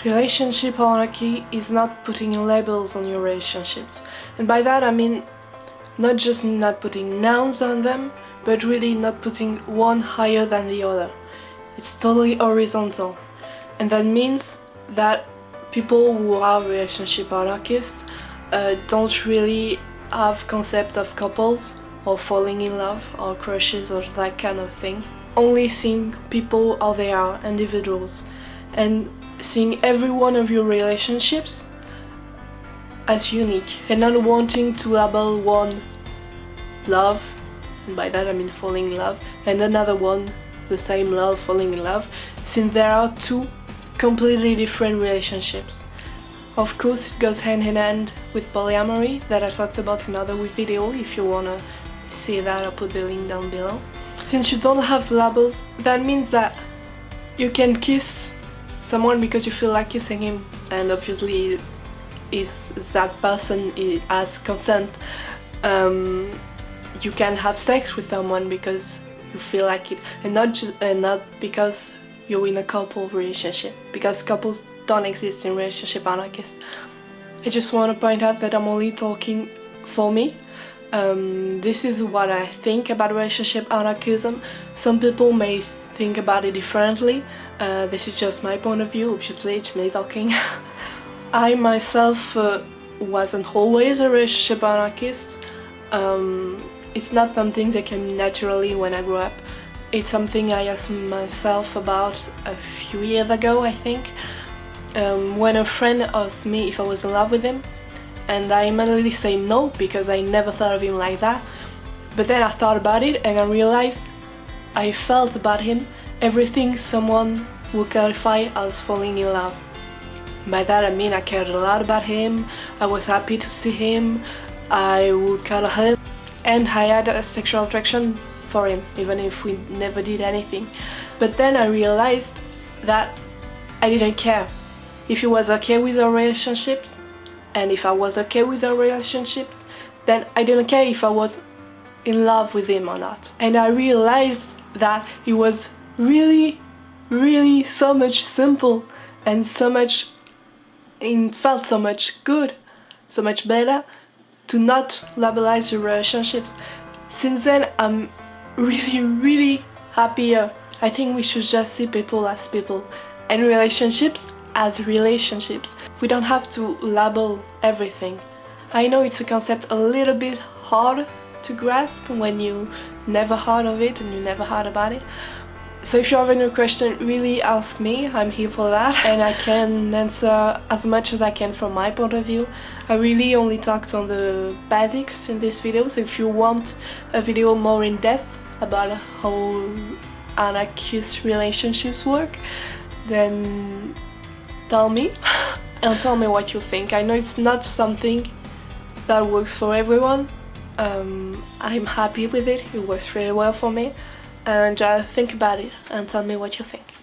Relationship anarchy is not putting labels on your relationships. And by that I mean not just not putting nouns on them, but really not putting one higher than the other. It's totally horizontal. And that means that people who are relationship anarchists don't really have concept of couples or falling in love or crushes or that kind of thing. Only seeing people how they are, individuals, and seeing every one of your relationships as unique and not wanting to label one love, and by that I mean falling in love, and another one the same love, falling in love, since there are two completely different relationships. Of course it goes hand in hand with polyamory that I talked about in another video. If you wanna see that, I'll put the link down below. Since you don't have labels, that means that you can kiss someone because you feel like kissing him, and obviously is that person has consent. You can have sex with someone because you feel like it, and not because you're in a couple relationship, because couples don't exist in relationship anarchists. I just want to point out that I'm only talking for me. This is what I think about relationship anarchism. Some people may think about it differently. This is just my point of view, obviously it's me talking. I myself wasn't always a relationship anarchist. It's not something that came naturally when I grew up. It's something I asked myself about a few years ago, I think, when a friend asked me if I was in love with him, and I immediately say no because I never thought of him like that. But then I thought about it and I realized I felt about him everything someone would qualify as falling in love. By that I mean I cared a lot about him, I was happy to see him, I would cuddle him, and I had a sexual attraction for him, even if we never did anything. But then I realized that I didn't care if he was okay with our relationships, and if I was okay with our relationships, then I didn't care if I was in love with him or not. And I realized that it was really so much simple, and it felt so much good, so much better to not labelize your relationships. Since then I'm really happier. I think we should just see people as people and relationships as relationships. We don't have to label everything. I know it's a concept a little bit hard to grasp when you never heard of it and you never heard about it. So if you have any question, really ask me, I'm here for that, and I can answer as much as I can from my point of view. I really only talked on the basics in this video, so if you want a video more in depth about how anarchist relationships work, then tell me and tell me what you think. I know it's not something that works for everyone. I'm happy with it, it works really well for me, and think about it and tell me what you think.